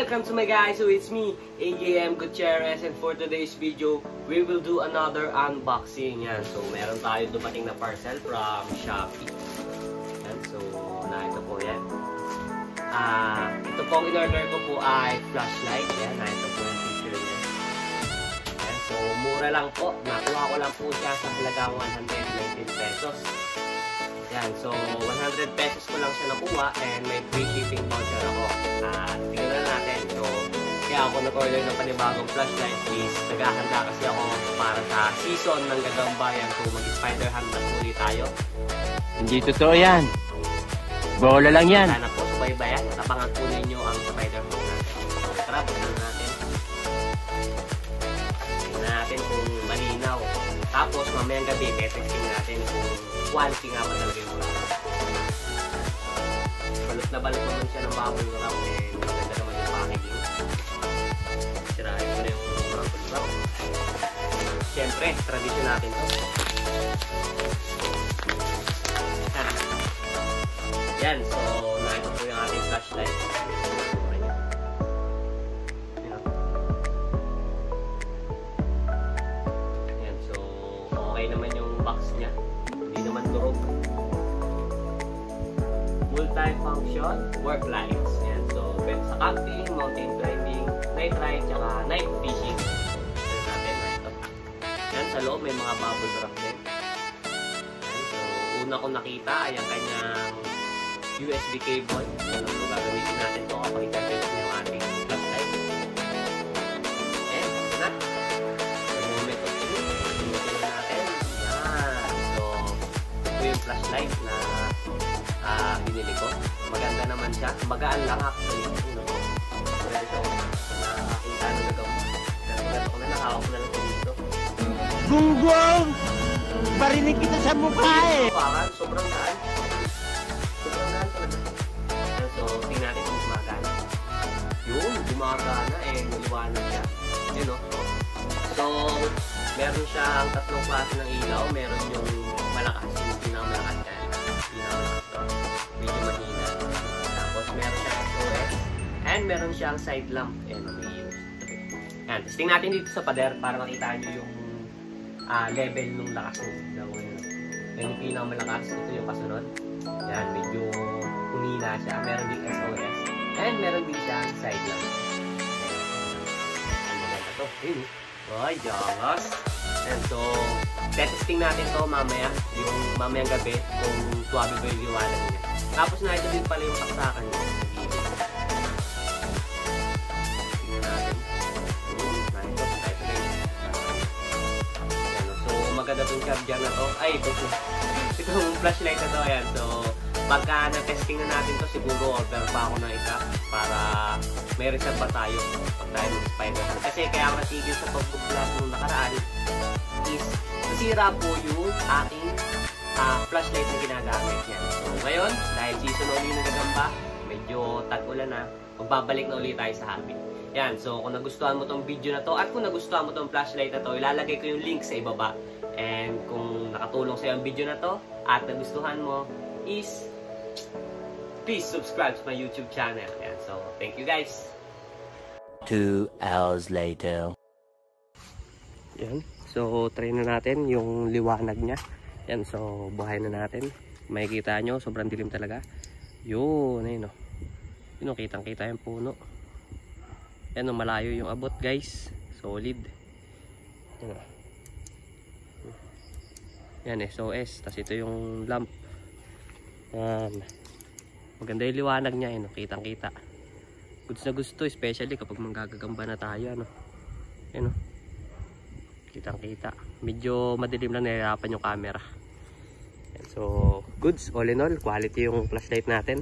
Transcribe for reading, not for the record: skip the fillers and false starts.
welcome to my guys. So it's me, AJM Gutierrez, and for today's video, we will do another unboxing. Yan. So meron tayo dumating na parcel from Shopee. Yan. So ito po yan. Ito pong in-order ko po ay flashlight. Yan. Ito po yung picture niya. Yan. So mura lang po. Nakuha ko lang po siya sa halagang 119 pesos. Yan, so 100 pesos ko lang siya nakuha and may free shipping voucher ako. Tingnan natin. So, kaya ako nag-order ng panibagong flashlight is naghahanda kasi ako para sa season ng gagambayan. So, mag-spider hunt na muli tayo. Hindi totoo yan. Bola lang yan. Sana po subaybayan at abangan po ninyo ang spider hunt natin. Tara, buksan natin. Tingnan natin kung malinaw. Tapos, mamayang gabi, testing natin kung quality nga ba talaga yung mga. Balot na balot naman siya ng bubble wrap and maganda naman yung packaging. Sirahin ko na yung bubble wrap. Siyempre, tradisyon natin to. Yan, so ito po yung ating flashlight. Yan, so okay naman yung box niya. Naman durog. Multi-function work lights. Yan. So, pwede sa camping, mountain climbing, night ride, tsaka night fishing. Yan natin na ito. Yan, sa loob may mga bubble wrap din. Yan. So, una ko nakita ay ang kanyang USB cable. Yan ang gagamitin natin ito kapag i-charge yung ating flashlight. And, na. The moment of truth. Tingnan natin. Yung flashlight na binili ko. Maganda naman siya. Magaan lang actually. Pwede ito. Nakakita na nagawin. Pero ko na nakawak ko na lang dito. Gunggong! Parinig kita sa mukha eh! Sobrang gaan. Sobrang gaan talaga. So, tingnan natin kung gumagana. Yun, gumagana eh. Maliwanag siya. Yun o. So, meron siyang tatlong klase ng ilaw. Meron yung malakas. Yung pinakamalakas yan. Medyo mahina. Tapos meron siyang SOS. And meron siyang side lamp. And umiiwas. Yan. Testing natin dito sa pader para makita nyo yung level ng lakas ng ilaw. Yan yung pinakamalakas. Ito yung kasunod. Yan. Medyo humina siya. Meron din SOS. And meron din siyang side lamp. Ano ba ito? Really? Ay, jangas. And so, testing natin to mamaya, yung mamayang gabi, kung suwabe ba yung liwanag niya. Tapos na ito din pala yung saksakan niya. Tingnan natin. So, maganda itong charger na to. Ay, itong flashlight na to. Ayan. So, pagka na-testing na natin to, siguro order pa ako ng isa para may reserve pa tayo pag tayo mag-spider. Kasi kaya matigil sa pag-vlog nung nakaraan is nasira po yung aking flashlight na ginagamit niya. So ngayon, dahil season na ulit nagagamba, medyo tag-ulan na, magbabalik na ulit tayo sa habit. Yan, so kung nagustuhan mo tong video na to at kung nagustuhan mo tong flashlight na to, ilalagay ko yung link sa ibaba. And kung nakatulong sa'yo ang video na to at nagustuhan mo is please subscribe to my YouTube channel. Yan, so thank you guys. 2 hours later. Yan. So, try na natin yung liwanag niya. Yan. So, buhay na natin. Makikita nyo, sobrang dilim talaga. Yun. Ayun o. Yun o, kitang-kita yung puno. Yan o, malayo yung abot guys. Solid. Yan o. Yan, SOS. Tapos ito yung lamp. Yan. Maganda yung liwanag niya. Yan o, kitang-kita. Goods na gusto, especially kapag manggagagamba na tayo. Ano? Yan o. Kitang-kita. Medyo madilim lang, nahihirapan yung camera. So, goods all in all, quality yung flashlight natin.